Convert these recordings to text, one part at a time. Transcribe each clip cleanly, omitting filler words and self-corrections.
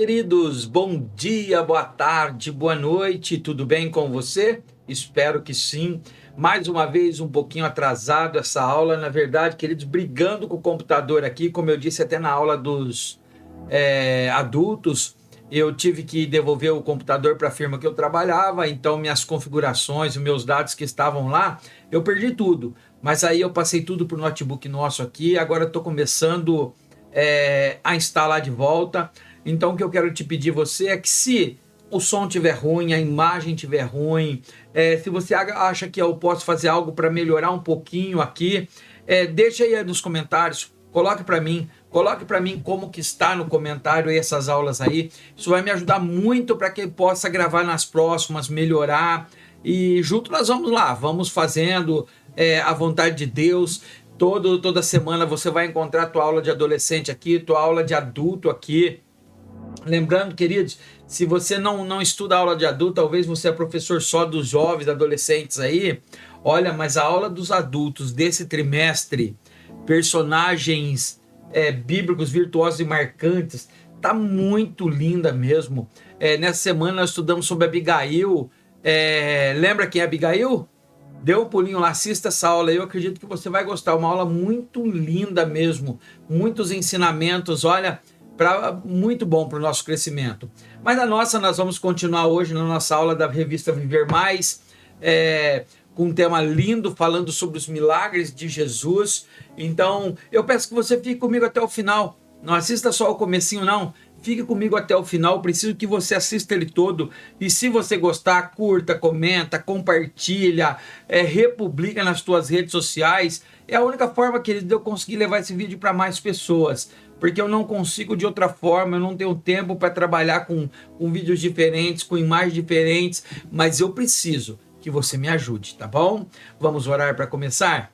Queridos, bom dia, boa tarde, boa noite, tudo bem com você? Espero que sim. Mais uma vez, um pouquinho atrasado essa aula, na verdade, queridos, brigando com o computador aqui, como eu disse até na aula dos adultos, eu tive que devolver o computador para a firma que eu trabalhava, então minhas configurações, os meus dados que estavam lá, eu perdi tudo. Mas aí eu passei tudo para o notebook nosso aqui, agora estou começando a instalar de volta. Então o que eu quero te pedir você é que se o som estiver ruim, a imagem estiver ruim, se você acha que eu posso fazer algo para melhorar um pouquinho aqui, deixa aí nos comentários, coloque para mim como que está no comentário essas aulas aí. Isso vai me ajudar muito para que eu possa gravar nas próximas, melhorar, e junto nós vamos lá, vamos fazendo a vontade de Deus. Toda semana você vai encontrar tua aula de adolescente aqui, tua aula de adulto aqui. Lembrando, queridos, se você não estuda aula de adulto, talvez você é professor só dos jovens, adolescentes aí, olha, mas a aula dos adultos desse trimestre, personagens bíblicos virtuosos e marcantes, tá muito linda mesmo. Nessa semana nós estudamos sobre Abigail. Lembra quem é Abigail? Deu um pulinho lá, assista essa aula, eu acredito que você vai gostar, uma aula muito linda mesmo, muitos ensinamentos, olha, muito bom para o nosso crescimento. Mas nós vamos continuar hoje na nossa aula da revista Viver Mais, com um tema lindo, falando sobre os milagres de Jesus. Então, eu peço que você fique comigo até o final, não assista só o comecinho não, fique comigo até o final, preciso que você assista ele todo, e se você gostar, curta, comenta, compartilha, republica nas tuas redes sociais, é a única forma, querido, de eu conseguir levar esse vídeo para mais pessoas, porque eu não consigo de outra forma, eu não tenho tempo para trabalhar com vídeos diferentes, com imagens diferentes, mas eu preciso que você me ajude, tá bom? Vamos orar para começar?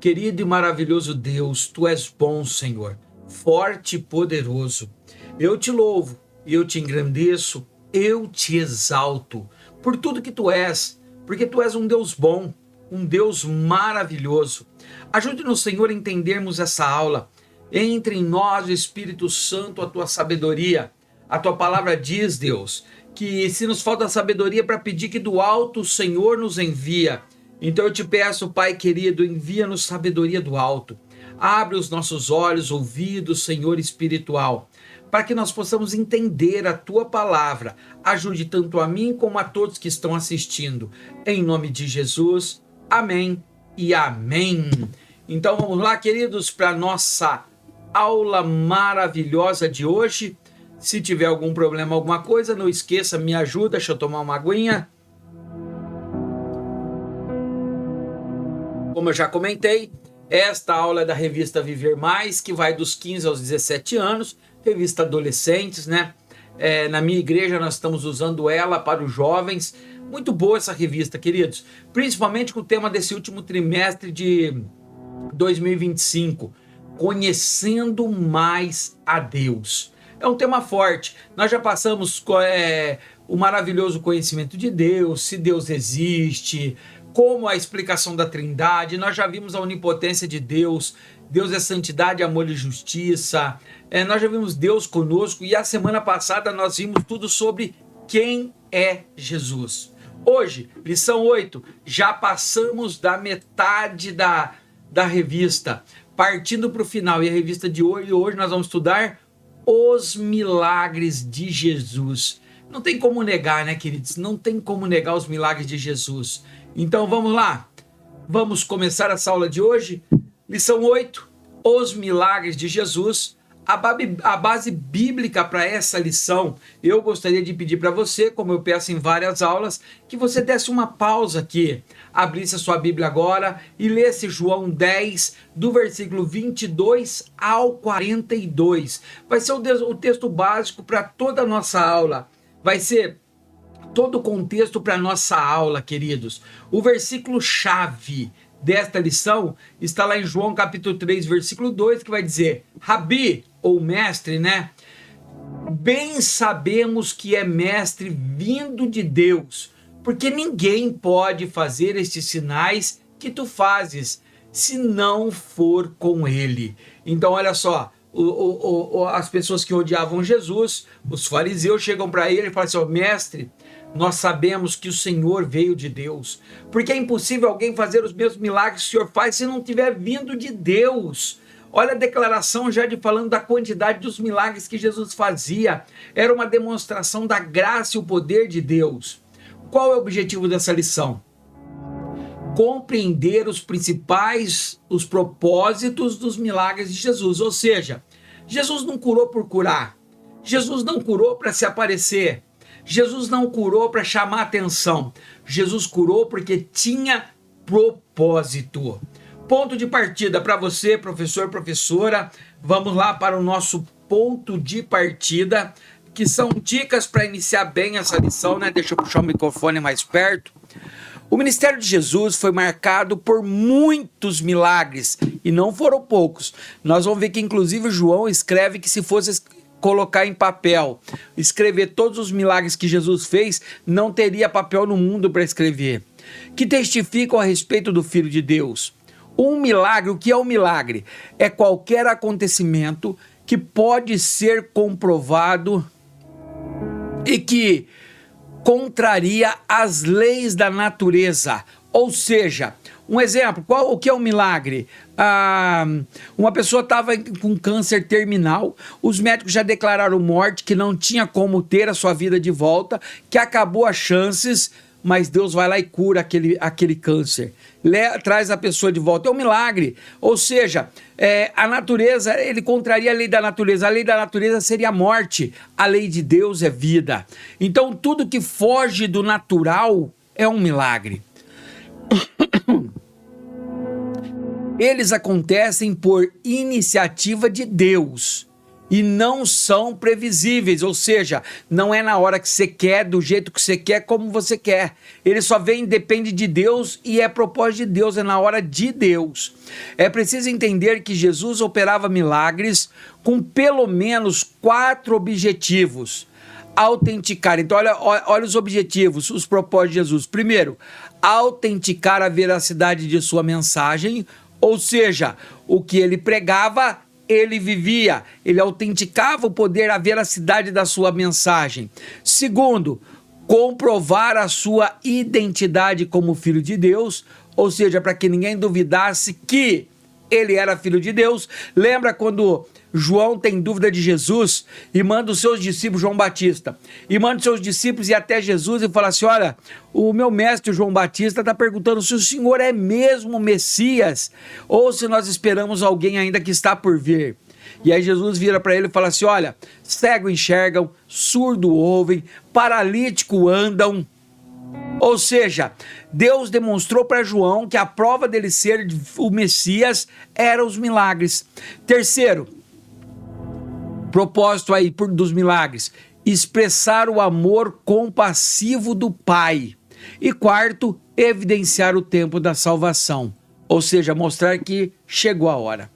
Querido e maravilhoso Deus, Tu és bom, Senhor, forte e poderoso. Eu te louvo, eu te engrandeço, eu te exalto por tudo que Tu és, porque Tu és um Deus bom, um Deus maravilhoso. Ajude-nos, Senhor, a entendermos essa aula. Entre em nós, Espírito Santo, a Tua sabedoria. A Tua palavra diz, Deus, que se nos falta sabedoria para pedir, que do alto o Senhor nos envia. Então eu te peço, Pai querido, envia-nos sabedoria do alto. Abre os nossos olhos, ouvidos, Senhor espiritual, para que nós possamos entender a Tua palavra. Ajude tanto a mim como a todos que estão assistindo. Em nome de Jesus, amém e amém. Então vamos lá, queridos, para a nossa aula maravilhosa de hoje. Se tiver algum problema, alguma coisa, não esqueça, me ajuda, deixa eu tomar uma aguinha. Como eu já comentei, esta aula é da revista Viver Mais, que vai dos 15 aos 17 anos, revista adolescentes, né? Na minha igreja nós estamos usando ela para os jovens. Muito boa essa revista, queridos, principalmente com o tema desse último trimestre de 2025, conhecendo mais a Deus. É um tema forte. Nós já passamos o maravilhoso conhecimento de Deus, se Deus existe, como a explicação da Trindade. Nós já vimos a onipotência de Deus. Deus é santidade, amor e justiça. Nós já vimos Deus conosco, e a semana passada nós vimos tudo sobre quem é Jesus. Hoje, lição 8, já passamos da metade da revista, partindo para o final, e a revista de hoje nós vamos estudar os milagres de Jesus. Não tem como negar, né, queridos? Não tem como negar os milagres de Jesus. Então vamos lá, vamos começar essa aula de hoje, lição 8, os milagres de Jesus. A base bíblica para essa lição, eu gostaria de pedir para você, como eu peço em várias aulas, que você desse uma pausa aqui, abrisse a sua Bíblia agora e lesse João 10, do versículo 22 ao 42. Vai ser o texto básico para toda a nossa aula, vai ser todo o contexto para a nossa aula, queridos. O versículo chave desta lição está lá em João capítulo 3, versículo 2, que vai dizer: Rabi, ou mestre, né? Bem sabemos que é mestre vindo de Deus, porque ninguém pode fazer estes sinais que tu fazes, se não for com ele. Então olha só, as pessoas que odiavam Jesus, os fariseus, chegam para ele e falam assim: mestre, nós sabemos que o Senhor veio de Deus, porque é impossível alguém fazer os mesmos milagres que o Senhor faz se não tiver vindo de Deus. Olha a declaração já de falando da quantidade dos milagres que Jesus fazia. Era uma demonstração da graça e o poder de Deus. Qual é o objetivo dessa lição? Compreender os propósitos dos milagres de Jesus. Ou seja, Jesus não curou por curar. Jesus não curou para se aparecer. Jesus não curou para chamar atenção. Jesus curou porque tinha propósito. Ponto de partida para você, professor, professora. Vamos lá para o nosso ponto de partida, que são dicas para iniciar bem essa lição, né? Deixa eu puxar o microfone mais perto. O ministério de Jesus foi marcado por muitos milagres, e não foram poucos. Nós vamos ver que, inclusive, João escreve que se fosse colocar em papel, escrever todos os milagres que Jesus fez, não teria papel no mundo para escrever. Que testificam a respeito do Filho de Deus. Um milagre, o que é um milagre? É qualquer acontecimento que pode ser comprovado e que contraria as leis da natureza. Ou seja, um exemplo, o que é um milagre? Uma pessoa estava com câncer terminal, os médicos já declararam morte, que não tinha como ter a sua vida de volta, que acabou as chances, mas Deus vai lá e cura aquele câncer, traz a pessoa de volta. É um milagre. Ou seja, a natureza, ele contraria a lei da natureza. A lei da natureza seria a morte, a lei de Deus é vida. Então tudo que foge do natural é um milagre. Eles acontecem por iniciativa de Deus e não são previsíveis, ou seja, não é na hora que você quer, do jeito que você quer, como você quer. Ele só vem, depende de Deus e é propósito de Deus, é na hora de Deus. É preciso entender que Jesus operava milagres com pelo menos 4 objetivos. Autenticar, então olha os objetivos, os propósitos de Jesus. Primeiro, autenticar a veracidade de sua mensagem, ou seja, o que ele pregava, ele vivia, ele autenticava o poder, a veracidade da sua mensagem. Segundo, comprovar a sua identidade como filho de Deus, ou seja, para que ninguém duvidasse que ele era filho de Deus. Lembra quando João tem dúvida de Jesus e manda os seus discípulos, João Batista, e manda os seus discípulos ir até Jesus e fala assim: olha, o meu mestre João Batista está perguntando se o Senhor é mesmo o Messias ou se nós esperamos alguém ainda que está por vir. E aí Jesus vira para ele e fala assim: olha, cego enxergam, surdo ouvem, paralítico andam. Ou seja, Deus demonstrou para João que a prova dele ser o Messias eram os milagres. Terceiro, propósito aí dos milagres, expressar o amor compassivo do Pai. E quarto, evidenciar o tempo da salvação, ou seja, mostrar que chegou a hora.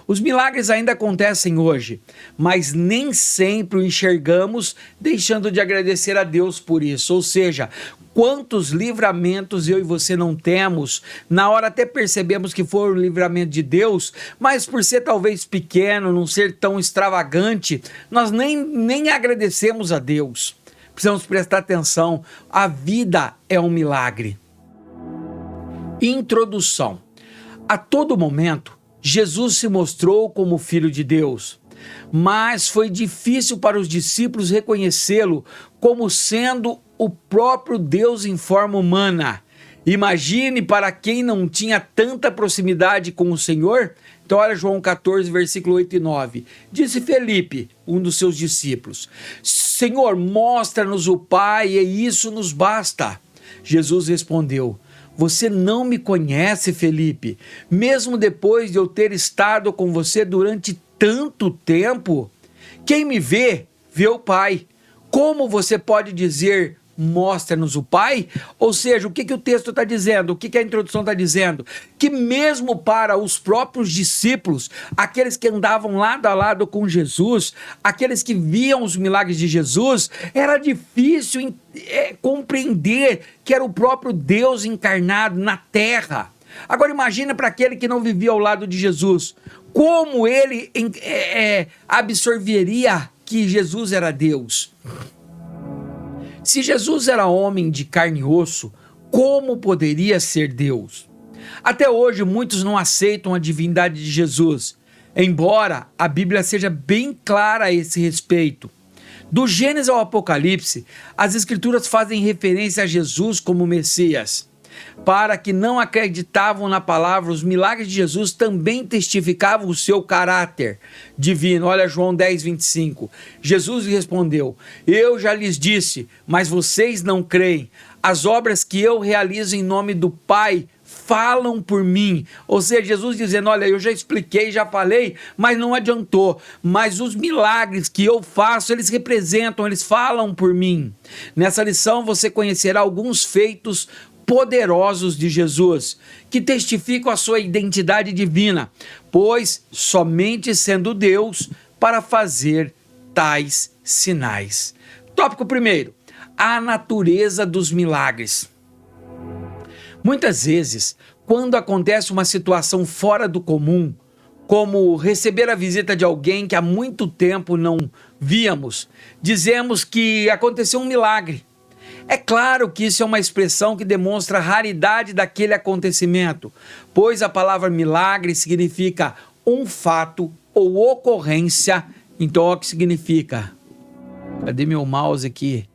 Os milagres ainda acontecem hoje, mas nem sempre o enxergamos, deixando de agradecer a Deus por isso. Ou seja, quantos livramentos eu e você não temos, na hora até percebemos que foi o livramento de Deus, mas por ser talvez pequeno, não ser tão extravagante, nós nem agradecemos a Deus. Precisamos prestar atenção, a vida é um milagre. Introdução. A todo momento, Jesus se mostrou como Filho de Deus, mas foi difícil para os discípulos reconhecê-lo como sendo o próprio Deus em forma humana. Imagine para quem não tinha tanta proximidade com o Senhor. Então olha João 14, versículo 8 e 9. Disse Felipe, um dos seus discípulos: Senhor, mostra-nos o Pai e isso nos basta. Jesus respondeu: você não me conhece, Felipe, mesmo depois de eu ter estado com você durante tanto tempo? Quem me vê, vê o Pai. Como você pode dizer, mostra-nos o Pai? Ou seja, o que o texto está dizendo? O que a introdução está dizendo? Que mesmo para os próprios discípulos, aqueles que andavam lado a lado com Jesus, aqueles que viam os milagres de Jesus, era difícil compreender que era o próprio Deus encarnado na terra. Agora imagina para aquele que não vivia ao lado de Jesus, como ele absorveria que Jesus era Deus? Se Jesus era homem de carne e osso, como poderia ser Deus? Até hoje, muitos não aceitam a divindade de Jesus, embora a Bíblia seja bem clara a esse respeito. Do Gênesis ao Apocalipse, as Escrituras fazem referência a Jesus como Messias. Para que não acreditavam na palavra, os milagres de Jesus também testificavam o seu caráter divino. Olha João 10, 25. Jesus respondeu: eu já lhes disse, mas vocês não creem. As obras que eu realizo em nome do Pai falam por mim. Ou seja, Jesus dizendo: olha, eu já expliquei, já falei, mas não adiantou. Mas os milagres que eu faço, eles representam, eles falam por mim. Nessa lição você conhecerá alguns feitos poderosos de Jesus, que testificam a sua identidade divina, pois somente sendo Deus para fazer tais sinais. Tópico primeiro: a natureza dos milagres. Muitas vezes, quando acontece uma situação fora do comum, como receber a visita de alguém que há muito tempo não víamos, dizemos que aconteceu um milagre. É claro que isso é uma expressão que demonstra a raridade daquele acontecimento, pois a palavra milagre significa um fato ou ocorrência. Então, o que significa? Cadê meu mouse aqui?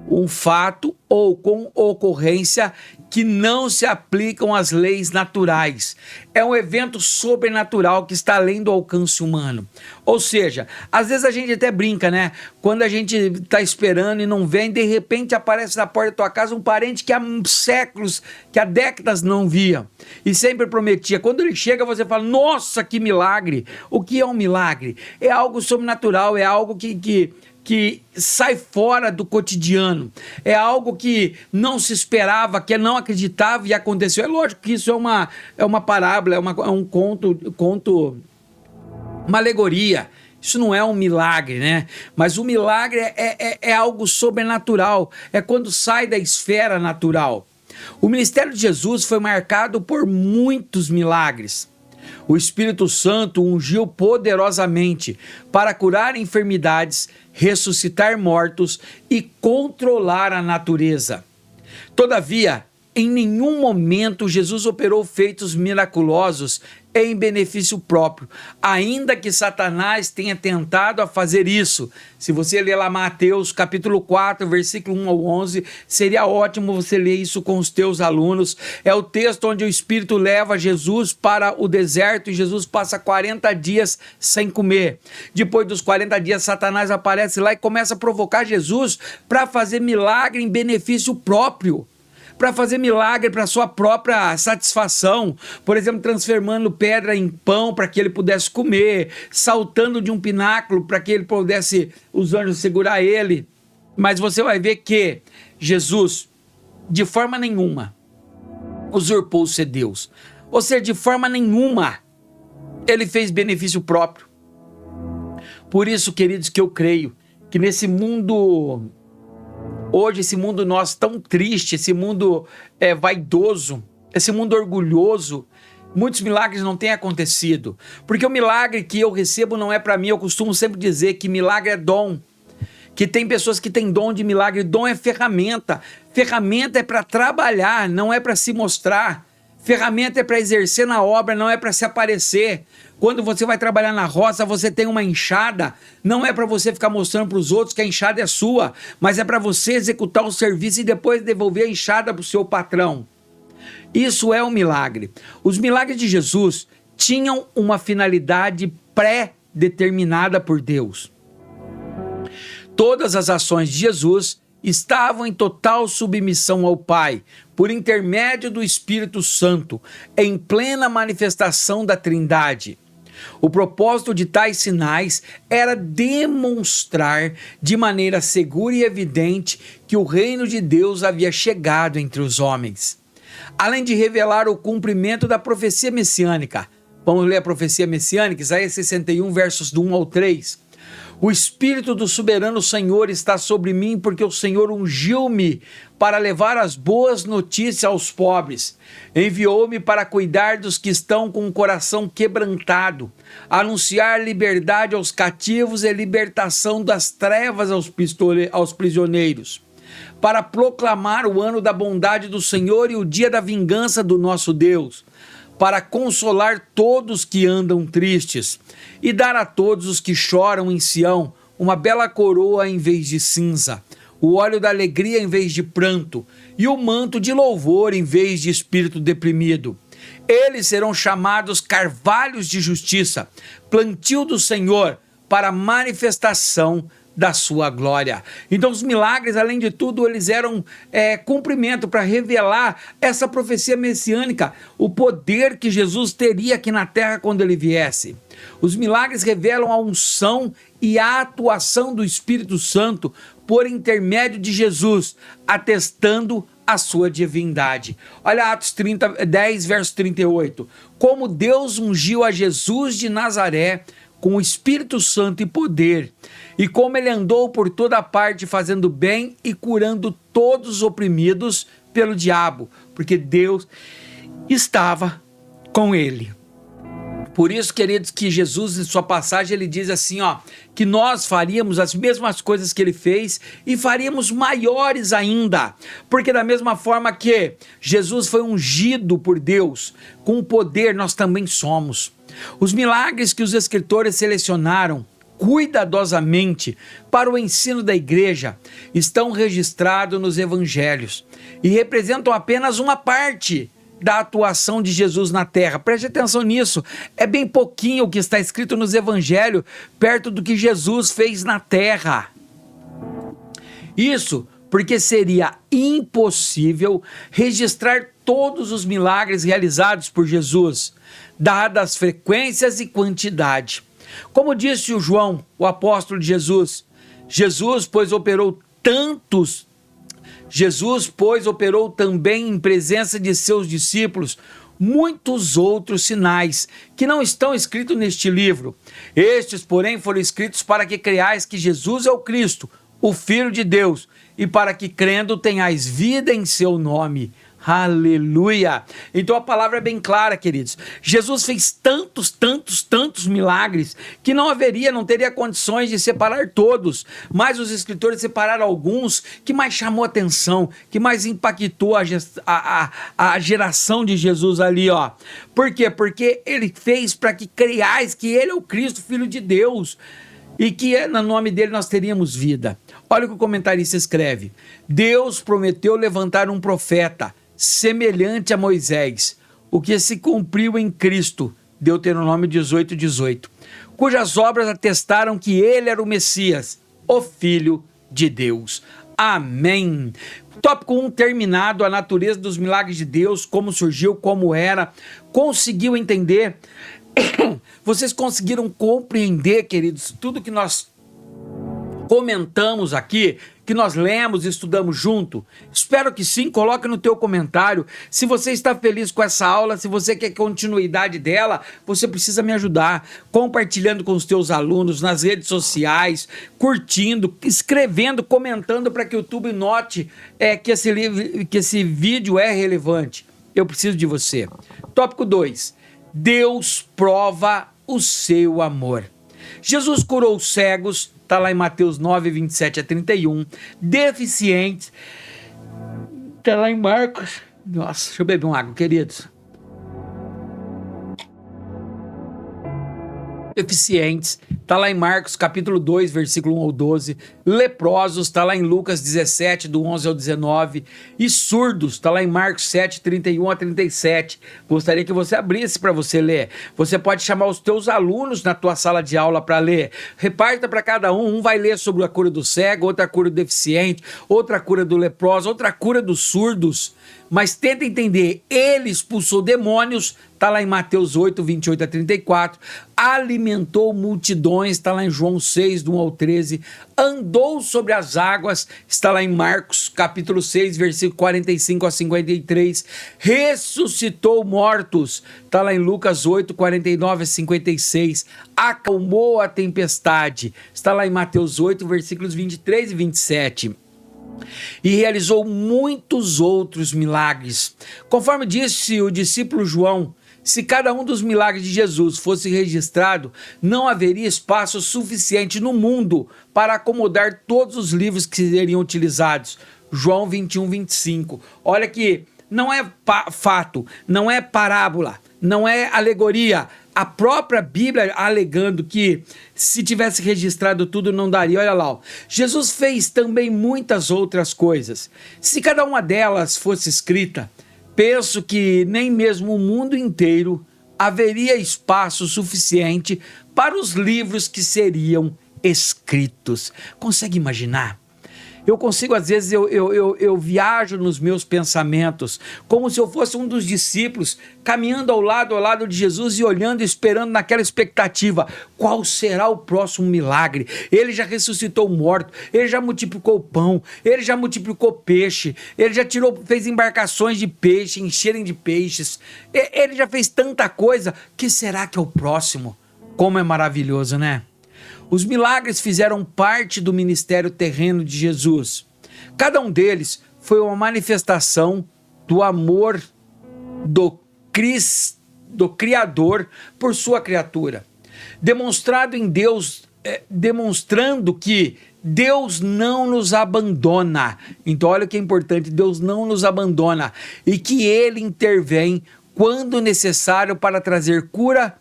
Um fato ou com ocorrência que não se aplicam às leis naturais. É um evento sobrenatural que está além do alcance humano. Ou seja, às vezes a gente até brinca, né? Quando a gente está esperando e não vem, de repente aparece na porta da tua casa um parente que há séculos, que há décadas não via. E sempre prometia. Quando ele chega, você fala: nossa, que milagre! O que é um milagre? É algo sobrenatural, é algo que sai fora do cotidiano, é algo que não se esperava, que não acreditava e aconteceu. É lógico que isso é uma parábola, é um conto, uma alegoria. Isso não é um milagre, né? Mas o milagre é algo sobrenatural, é quando sai da esfera natural. O ministério de Jesus foi marcado por muitos milagres. O Espírito Santo ungiu poderosamente para curar enfermidades, ressuscitar mortos e controlar a natureza. Todavia, em nenhum momento Jesus operou feitos miraculosos em benefício próprio, ainda que Satanás tenha tentado a fazer isso. Se você ler lá Mateus capítulo 4, versículo 1 ao 11, seria ótimo você ler isso com os teus alunos. É o texto onde o Espírito leva Jesus para o deserto e Jesus passa 40 dias sem comer. Depois dos 40 dias, Satanás aparece lá e começa a provocar Jesus para fazer milagre em benefício próprio, para fazer milagre para sua própria satisfação, por exemplo, transformando pedra em pão para que ele pudesse comer, saltando de um pináculo para que ele pudesse, os anjos segurar ele. Mas você vai ver que Jesus, de forma nenhuma, usurpou ser Deus. Ou seja, de forma nenhuma, ele fez benefício próprio. Por isso, queridos, que eu creio que nesse mundo hoje, esse mundo nosso tão triste, esse mundo vaidoso, esse mundo orgulhoso, muitos milagres não têm acontecido. Porque o milagre que eu recebo não é para mim. Eu costumo sempre dizer que milagre é dom. Que tem pessoas que têm dom de milagre. Dom é ferramenta. Ferramenta é para trabalhar, não é para se mostrar. Ferramenta é para exercer na obra, não é para se aparecer. Quando você vai trabalhar na roça, você tem uma enxada, não é para você ficar mostrando para os outros que a enxada é sua, mas é para você executar o serviço e depois devolver a enxada para o seu patrão. Isso é um milagre. Os milagres de Jesus tinham uma finalidade pré-determinada por Deus. Todas as ações de Jesus estavam em total submissão ao Pai, por intermédio do Espírito Santo, em plena manifestação da Trindade. O propósito de tais sinais era demonstrar de maneira segura e evidente que o reino de Deus havia chegado entre os homens. Além de revelar o cumprimento da profecia messiânica. Vamos ler a profecia messiânica, Isaías 61, versos do 1 ao 3. O Espírito do soberano Senhor está sobre mim, porque o Senhor ungiu-me para levar as boas notícias aos pobres. Enviou-me para cuidar dos que estão com o coração quebrantado, anunciar liberdade aos cativos e libertação das trevas aos prisioneiros, para proclamar o ano da bondade do Senhor e o dia da vingança do nosso Deus, para consolar todos que andam tristes e dar a todos os que choram em Sião uma bela coroa em vez de cinza, o óleo da alegria em vez de pranto e o manto de louvor em vez de espírito deprimido. Eles serão chamados carvalhos de justiça, plantio do Senhor para manifestação da sua glória. Então os milagres, além de tudo, eles eram cumprimento para revelar essa profecia messiânica, o poder que Jesus teria aqui na terra quando ele viesse. Os milagres revelam a unção e a atuação do Espírito Santo por intermédio de Jesus, atestando a sua divindade. Olha Atos 10, verso 38. Como Deus ungiu a Jesus de Nazaré com o Espírito Santo e poder, e como ele andou por toda parte fazendo bem e curando todos os oprimidos pelo diabo, porque Deus estava com ele. Por isso, queridos, que Jesus, em sua passagem, ele diz assim, que nós faríamos as mesmas coisas que ele fez e faríamos maiores ainda, porque da mesma forma que Jesus foi ungido por Deus, com poder nós também somos. Os milagres que os escritores selecionaram cuidadosamente para o ensino da igreja estão registrados nos evangelhos e representam apenas uma parte da atuação de Jesus na terra. Preste atenção nisso, é bem pouquinho o que está escrito nos evangelhos perto do que Jesus fez na terra. Isso porque seria impossível registrar todos os milagres realizados por Jesus, dadas as frequências e quantidade. Como disse o João, o apóstolo de Jesus, pois operou também em presença de seus discípulos muitos outros sinais que não estão escritos neste livro. Estes, porém, foram escritos para que creiais que Jesus é o Cristo, o Filho de Deus, e para que crendo tenhais vida em seu nome. Aleluia! Então a palavra é bem clara, queridos. Jesus fez tantos milagres que não teria condições de separar todos, mas os escritores separaram alguns que mais chamou atenção, que mais impactou a geração de Jesus ali, Por quê? Porque ele fez para que creiais que ele é o Cristo, Filho de Deus, e que no nome dele nós teríamos vida. Olha o que o comentarista escreve: Deus prometeu levantar um profeta semelhante a Moisés, o que se cumpriu em Cristo, Deuteronômio 18:18, cujas obras atestaram que ele era o Messias, o Filho de Deus. Amém. Tópico 1 terminado, a natureza dos milagres de Deus, como surgiu, como era. Conseguiu entender? Vocês conseguiram compreender, queridos, tudo que nós comentamos aqui, que nós lemos e estudamos junto? Espero que sim. Coloque no teu comentário se você está feliz com essa aula, se você quer continuidade dela. Você precisa me ajudar compartilhando com os teus alunos nas redes sociais, curtindo, escrevendo, comentando, para que o YouTube note que esse vídeo é relevante. Eu preciso de você. Tópico 2. Deus prova o seu amor. Jesus curou os cegos, está lá em Mateus 9, 27 a 31, deficientes, está lá em Marcos, nossa, deixa eu beber uma água, queridos. Deficientes, está lá em Marcos capítulo 2, versículo 1 ao 12, leprosos, está lá em Lucas 17, do 11 ao 19, e surdos, está lá em Marcos 7, 31 a 37, gostaria que você abrisse para você ler. Você pode chamar os teus alunos na tua sala de aula para ler, reparta para cada um vai ler sobre a cura do cego, outra cura do deficiente, outra cura do leproso, outra cura dos surdos, mas tenta entender, ele expulsou demônios está lá em Mateus 8, 28 a 34, alimentou multidões, está lá em João 6, do 1 ao 13, andou sobre as águas, está lá em Marcos capítulo 6, versículo 45 a 53, ressuscitou mortos, está lá em Lucas 8, 49 a 56, acalmou a tempestade, está lá em Mateus 8, versículos 23 e 27, e realizou muitos outros milagres. Conforme disse o discípulo João, se cada um dos milagres de Jesus fosse registrado, não haveria espaço suficiente no mundo para acomodar todos os livros que seriam utilizados. João 21, 25. Olha que não é fato, não é parábola, não é alegoria. A própria Bíblia alegando que se tivesse registrado tudo não daria. Olha lá, ó. Jesus fez também muitas outras coisas. Se cada uma delas fosse escrita, penso que nem mesmo o mundo inteiro haveria espaço suficiente para os livros que seriam escritos. Consegue imaginar? Eu consigo, às vezes, eu viajo nos meus pensamentos, como se eu fosse um dos discípulos, caminhando ao lado de Jesus e olhando, esperando naquela expectativa. Qual será o próximo milagre? Ele já ressuscitou o morto, ele já multiplicou o pão, ele já multiplicou peixe, ele já fez embarcações de peixe, encherem de peixes, ele já fez tanta coisa. Que será que é o próximo? Como é maravilhoso, né? Os milagres fizeram parte do ministério terreno de Jesus. Cada um deles foi uma manifestação do amor do Criador por sua criatura, demonstrado em Deus, demonstrando que Deus não nos abandona. Então olha o que é importante, Deus não nos abandona e que Ele intervém quando necessário para trazer cura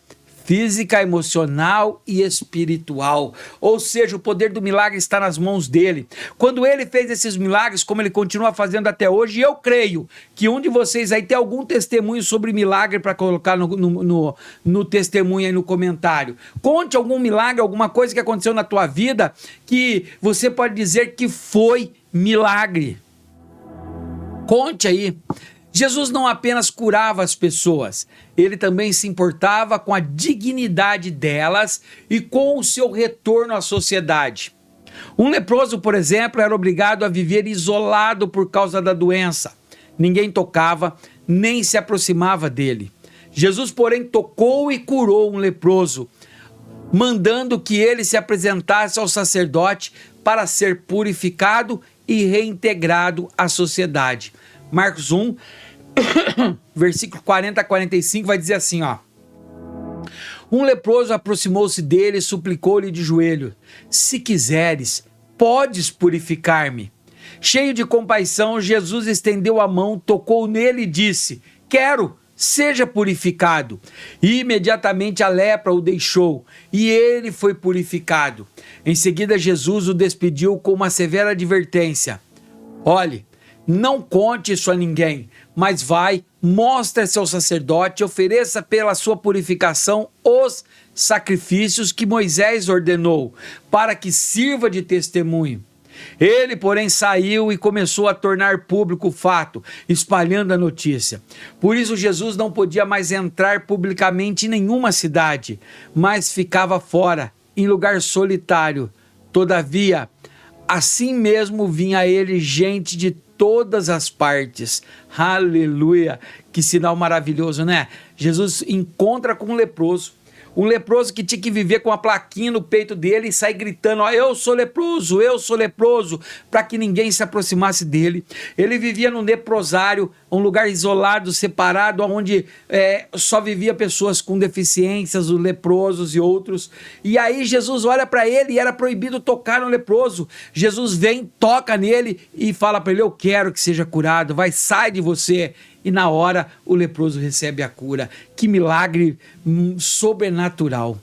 física, emocional e espiritual. Ou seja, o poder do milagre está nas mãos dele. Quando ele fez esses milagres, como ele continua fazendo até hoje, eu creio que um de vocês aí tem algum testemunho sobre milagre para colocar no testemunho aí no comentário. Conte algum milagre, alguma coisa que aconteceu na tua vida que você pode dizer que foi milagre. Conte aí. Jesus não apenas curava as pessoas, ele também se importava com a dignidade delas e com o seu retorno à sociedade. Um leproso, por exemplo, era obrigado a viver isolado por causa da doença. Ninguém tocava, nem se aproximava dele. Jesus, porém, tocou e curou um leproso, mandando que ele se apresentasse ao sacerdote para ser purificado e reintegrado à sociedade. Marcos 1, versículo 40 a 45 vai dizer assim, ó. Um leproso aproximou-se dele e suplicou-lhe de joelho: se quiseres, podes purificar-me. Cheio de compaixão, Jesus estendeu a mão, tocou nele e disse: quero, seja purificado. E imediatamente a lepra o deixou e ele foi purificado. Em seguida, Jesus o despediu com uma severa advertência: olhe, não conte isso a ninguém, mas vai, mostre-se ao sacerdote e ofereça pela sua purificação os sacrifícios que Moisés ordenou, para que sirva de testemunho. Ele, porém, saiu e começou a tornar público o fato, espalhando a notícia. Por isso, Jesus não podia mais entrar publicamente em nenhuma cidade, mas ficava fora, em lugar solitário. Todavia, assim mesmo vinha a ele gente de todas as partes. Aleluia! Que sinal maravilhoso, né? Jesus encontra com um leproso que tinha que viver com uma plaquinha no peito dele e sair gritando: ó, eu sou leproso, para que ninguém se aproximasse dele. Ele vivia num leprosário, um lugar isolado, separado, onde só vivia pessoas com deficiências, os leprosos e outros. E aí Jesus olha para ele e era proibido tocar no leproso. Jesus vem, toca nele e fala para ele: eu quero que seja curado, vai, sai de você. E na hora o leproso recebe a cura. Que milagre sobrenatural.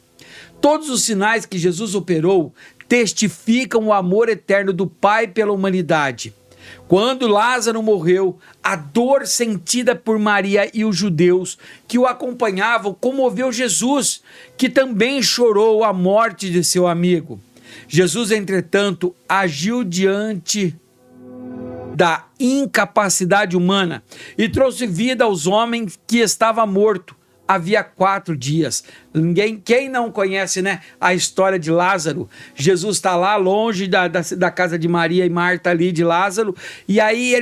Todos os sinais que Jesus operou testificam o amor eterno do Pai pela humanidade. Quando Lázaro morreu, a dor sentida por Maria e os judeus que o acompanhavam comoveu Jesus, que também chorou a morte de seu amigo. Jesus, entretanto, agiu diante da incapacidade humana e trouxe vida aos homens que estava morto, havia 4 dias. Quem não conhece, né, a história de Lázaro? Jesus está lá longe da casa de Maria e Marta ali de Lázaro, e aí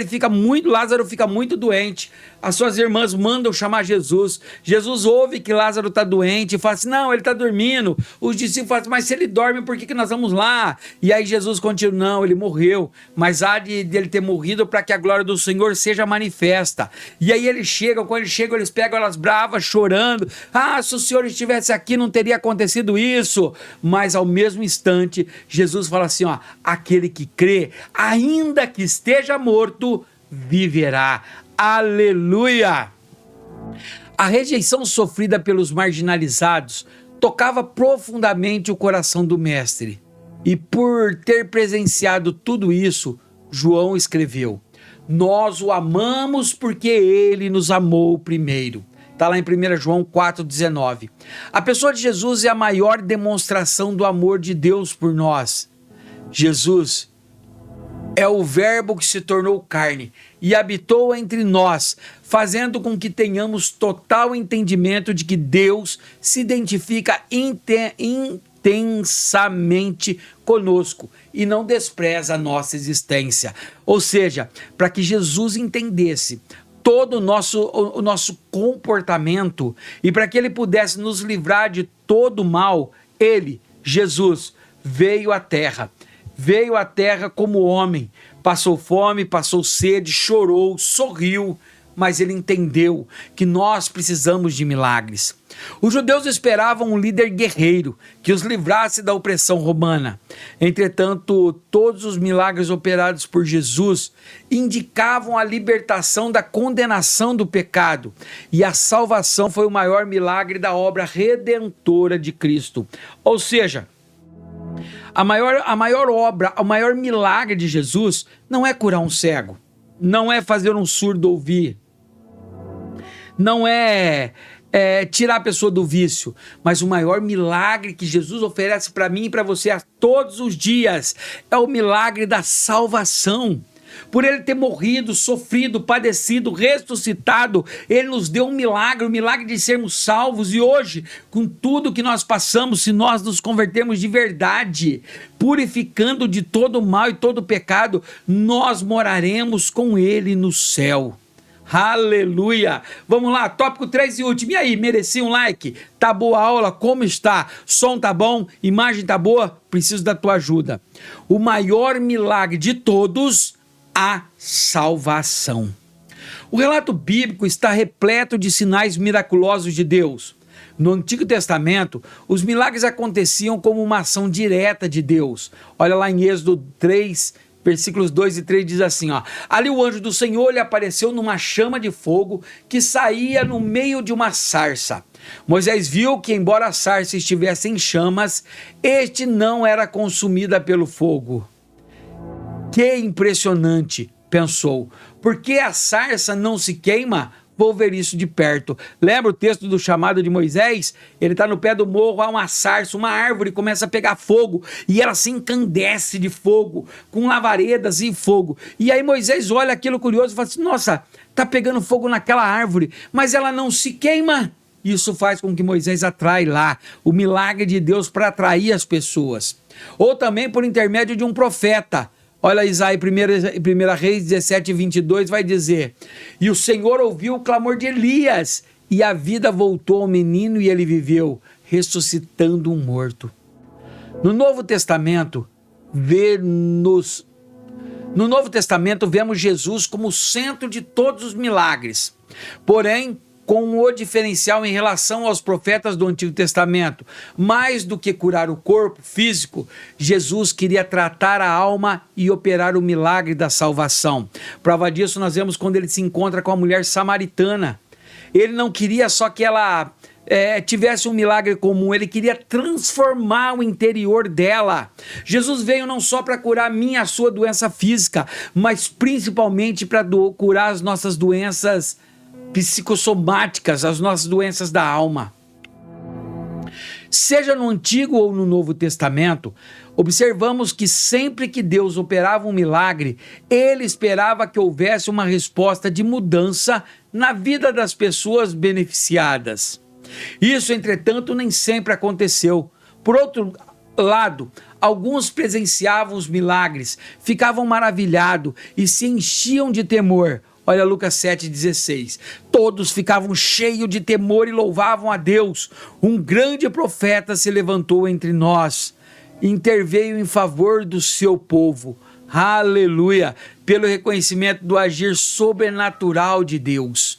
Lázaro fica muito doente. As suas irmãs mandam chamar Jesus. Jesus ouve que Lázaro está doente e fala assim: não, ele está dormindo. Os discípulos falam assim: mas se ele dorme, por que nós vamos lá? E aí Jesus continua: não, ele morreu, mas há de ele ter morrido para que a glória do Senhor seja manifesta. E aí quando eles chegam, eles pegam elas bravas, chorando: ah, se o Senhor estivesse aqui, não teria acontecido isso. Mas ao mesmo instante, Jesus fala assim: ó, aquele que crê, ainda que esteja morto, viverá. Aleluia! A rejeição sofrida pelos marginalizados tocava profundamente o coração do mestre. E por ter presenciado tudo isso, João escreveu: nós o amamos porque ele nos amou primeiro. Está lá em 1 João 4,19. A pessoa de Jesus é a maior demonstração do amor de Deus por nós. Jesus é o verbo que se tornou carne e habitou entre nós, fazendo com que tenhamos total entendimento de que Deus se identifica intensamente conosco e não despreza a nossa existência. Ou seja, para que Jesus entendesse todo o nosso comportamento e para que ele pudesse nos livrar de todo o mal, Jesus, veio à terra como homem, passou fome, passou sede, chorou, sorriu, mas ele entendeu que nós precisamos de milagres. Os judeus esperavam um líder guerreiro que os livrasse da opressão romana. Entretanto, todos os milagres operados por Jesus indicavam a libertação da condenação do pecado, e a salvação foi o maior milagre da obra redentora de Cristo. Ou seja, a maior obra, o maior milagre de Jesus não é curar um cego, não é fazer um surdo ouvir, não é tirar a pessoa do vício, mas o maior milagre que Jesus oferece para mim e para você a todos os dias é o milagre da salvação. Por ele ter morrido, sofrido, padecido, ressuscitado, ele nos deu um milagre, o milagre de sermos salvos. E hoje, com tudo que nós passamos, se nós nos convertermos de verdade, purificando de todo mal e todo pecado, nós moraremos com ele no céu. Aleluia! Vamos lá, tópico 3 e último. E aí, mereci um like? Tá boa a aula? Como está? Som tá bom? Imagem tá boa? Preciso da tua ajuda. O maior milagre de todos, a salvação. O relato bíblico está repleto de sinais miraculosos de Deus. No Antigo Testamento, os milagres aconteciam como uma ação direta de Deus. Olha lá em Êxodo 3, versículos 2 e 3 diz assim, ó: ali o anjo do Senhor lhe apareceu numa chama de fogo que saía no meio de uma sarça. Moisés viu que, embora a sarça estivesse em chamas, este não era consumida pelo fogo. Que impressionante, pensou. Por que a sarça não se queima? Vou ver isso de perto. Lembra o texto do chamado de Moisés? Ele está no pé do morro, há uma sarça, uma árvore, começa a pegar fogo, e ela se encandece de fogo, com lavaredas e fogo. E aí Moisés olha aquilo curioso e fala assim: nossa, está pegando fogo naquela árvore, mas ela não se queima. Isso faz com que Moisés atrai lá o milagre de Deus para atrair as pessoas. Ou também por intermédio de um profeta. Olha Isaías 1 Reis 17, 22 vai dizer: e o Senhor ouviu o clamor de Elias, e a vida voltou ao menino e ele viveu, ressuscitando um morto. No Novo Testamento, vemos Jesus como o centro de todos os milagres. Porém, com o diferencial em relação aos profetas do Antigo Testamento, mais do que curar o corpo físico, Jesus queria tratar a alma e operar o milagre da salvação. Prova disso nós vemos quando ele se encontra com a mulher samaritana. Ele não queria só que ela tivesse um milagre comum, ele queria transformar o interior dela. Jesus veio não só para curar a minha e a sua doença física, mas principalmente para curar as nossas doenças psicossomáticas, as nossas doenças da alma. Seja no Antigo ou no Novo Testamento, observamos que sempre que Deus operava um milagre, ele esperava que houvesse uma resposta de mudança na vida das pessoas beneficiadas. Isso, entretanto, nem sempre aconteceu. Por outro lado, alguns presenciavam os milagres, ficavam maravilhados e se enchiam de temor. Olha Lucas 7,16. Todos ficavam cheios de temor e louvavam a Deus. Um grande profeta se levantou entre nós, interveio em favor do seu povo. Aleluia! Pelo reconhecimento do agir sobrenatural de Deus.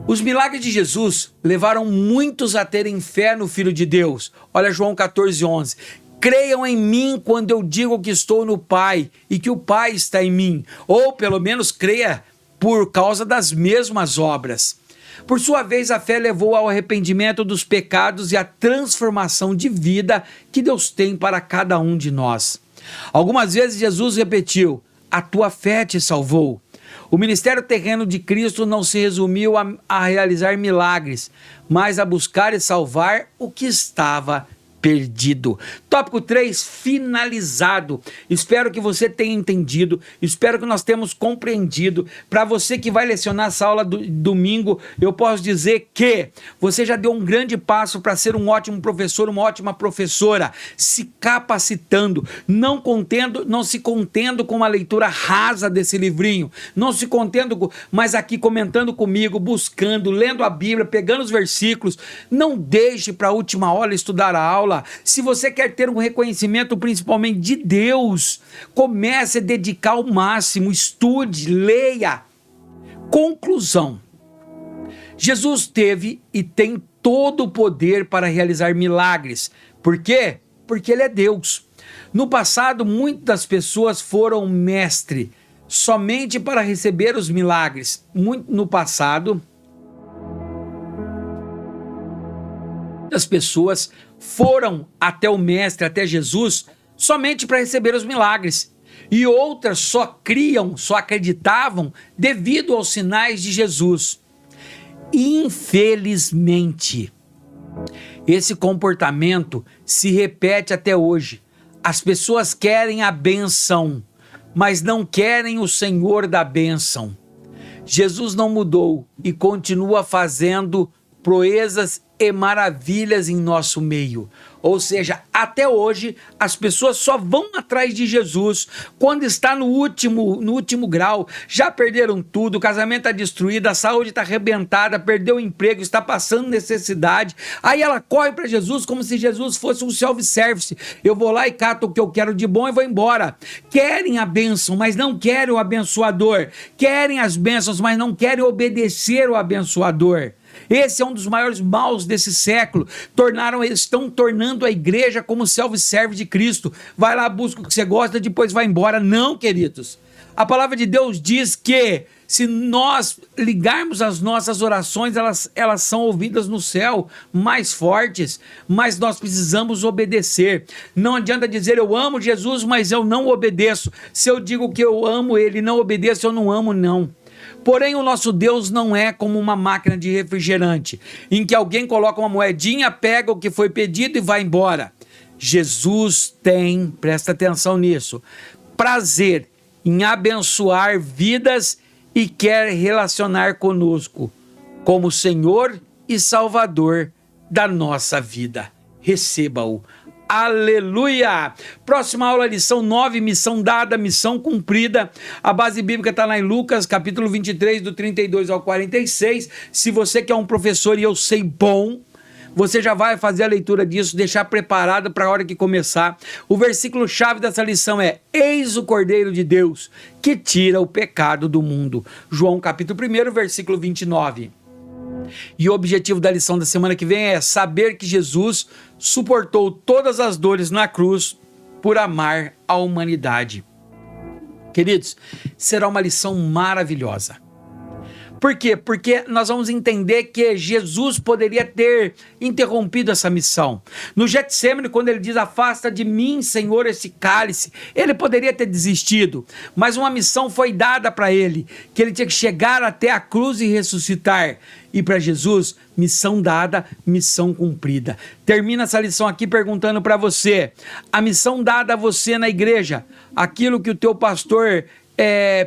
Os milagres de Jesus levaram muitos a terem fé no Filho de Deus. Olha João 14,11. Creiam em mim quando eu digo que estou no Pai e que o Pai está em mim. Ou pelo menos creia por causa das mesmas obras. Por sua vez, a fé levou ao arrependimento dos pecados e à transformação de vida que Deus tem para cada um de nós. Algumas vezes Jesus repetiu: a tua fé te salvou. O ministério terreno de Cristo não se resumiu a realizar milagres, mas a buscar e salvar o que estava perdido. Tópico 3, finalizado. Espero que você tenha entendido, espero que nós tenhamos compreendido. Para você que vai lecionar essa aula do domingo, eu posso dizer que você já deu um grande passo para ser um ótimo professor, uma ótima professora, se capacitando, não se contendo com uma leitura rasa desse livrinho, não se contendo, mas aqui comentando comigo, buscando, lendo a Bíblia, pegando os versículos. Não deixe para a última hora estudar a aula. Se você quer ter um reconhecimento principalmente de Deus, comece a dedicar ao máximo, estude, leia. Conclusão: Jesus teve e tem todo o poder para realizar milagres. Por quê? Porque Ele é Deus. No passado, muitas pessoas foram mestre somente para receber os milagres. No passado, muitas pessoas foram até o Mestre, até Jesus, somente para receber os milagres. E outras só criam, só acreditavam devido aos sinais de Jesus. Infelizmente, esse comportamento se repete até hoje. As pessoas querem a bênção, mas não querem o Senhor da bênção. Jesus não mudou e continua fazendo proezas e maravilhas em nosso meio. Ou seja, até hoje as pessoas só vão atrás de Jesus quando está no último grau. Já perderam tudo, o casamento está destruído, a saúde está arrebentada, perdeu o emprego, está passando necessidade. Aí ela corre para Jesus como se Jesus fosse um self-service. Eu vou lá e cato o que eu quero de bom e vou embora. Querem a bênção, mas não querem o abençoador. Querem as bênçãos, mas não querem obedecer o abençoador. Esse é um dos maiores maus desse século. Estão tornando a igreja como self-service de Cristo. Vai lá, busca o que você gosta, depois vai embora. Não, queridos. A palavra de Deus diz que se nós ligarmos as nossas orações, elas são ouvidas no céu, mais fortes, mas nós precisamos obedecer. Não adianta dizer eu amo Jesus, mas eu não obedeço. Se eu digo que eu amo Ele e não obedeço, eu não amo, não. Porém, o nosso Deus não é como uma máquina de refrigerante, em que alguém coloca uma moedinha, pega o que foi pedido e vai embora. Jesus tem, presta atenção nisso, prazer em abençoar vidas e quer relacionar conosco como Senhor e Salvador da nossa vida. Receba-o. Aleluia! Próxima aula, lição 9, missão dada, missão cumprida. A base bíblica está lá em Lucas, capítulo 23, do 32 ao 46. Se você que é um professor e eu sei bom, você já vai fazer a leitura disso, deixar preparado para a hora que começar. O versículo-chave dessa lição é: Eis o Cordeiro de Deus, que tira o pecado do mundo. João, capítulo 1, versículo 29. E o objetivo da lição da semana que vem é saber que Jesus suportou todas as dores na cruz por amar a humanidade. Queridos, será uma lição maravilhosa. Por quê? Porque nós vamos entender que Jesus poderia ter interrompido essa missão. No Getsêmani, quando ele diz: afasta de mim, Senhor, esse cálice, ele poderia ter desistido, mas uma missão foi dada para ele, que ele tinha que chegar até a cruz e ressuscitar. E para Jesus, missão dada, missão cumprida. Termina essa lição aqui perguntando para você: a missão dada a você na igreja, aquilo que o teu pastor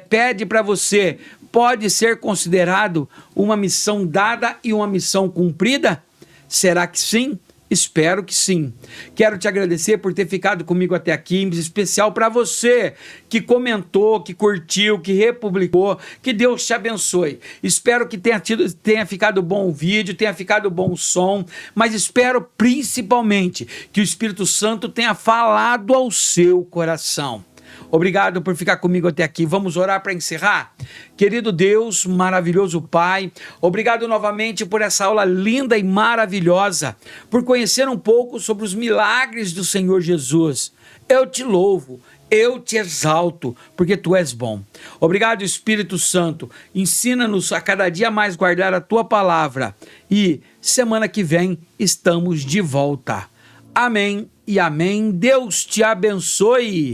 pede para você, pode ser considerado uma missão dada e uma missão cumprida? Será que sim? Espero que sim. Quero te agradecer por ter ficado comigo até aqui, em especial para você que comentou, que curtiu, que republicou. Que Deus te abençoe. Espero que tenha ficado bom o vídeo, tenha ficado bom o som, mas espero principalmente que o Espírito Santo tenha falado ao seu coração. Obrigado por ficar comigo até aqui. Vamos orar para encerrar? Querido Deus, maravilhoso Pai, obrigado novamente por essa aula linda e maravilhosa, por conhecer um pouco sobre os milagres do Senhor Jesus. Eu te louvo, eu te exalto, porque Tu és bom. Obrigado, Espírito Santo. Ensina-nos a cada dia mais guardar a Tua palavra. E semana que vem estamos de volta. Amém e amém. Deus te abençoe.